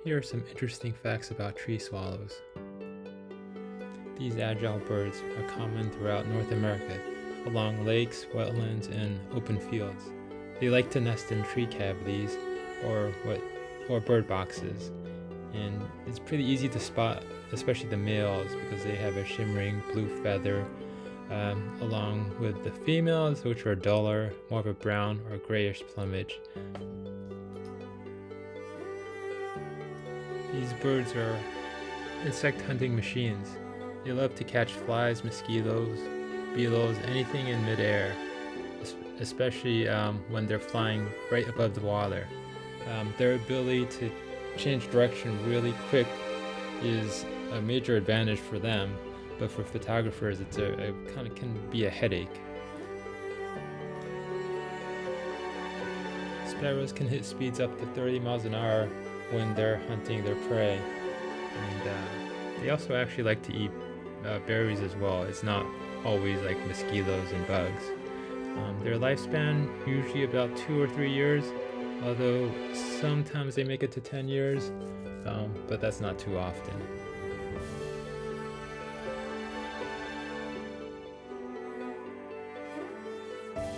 Here are some interesting facts about tree swallows. These agile birds are common throughout North America, along lakes, wetlands, and open fields. They like to nest in tree cavities or bird boxes, and it's pretty easy to spot, especially the males, because they have a shimmering blue feather, along with the females, which are duller, more of a brown or grayish plumage. These birds are insect hunting machines. They love to catch flies, mosquitoes, beetles, anything in midair, especially when they're flying right above the water. Their ability to change direction really quick is a major advantage for them, but for photographers, it kind of can be a headache. Sparrows can hit speeds up to 30 miles an hour when they're hunting their prey, and they also actually like to eat berries as well. It's not always like mosquitoes and bugs. Their lifespan usually about 2 or 3 years, although sometimes they make it to 10 years, but that's not too often.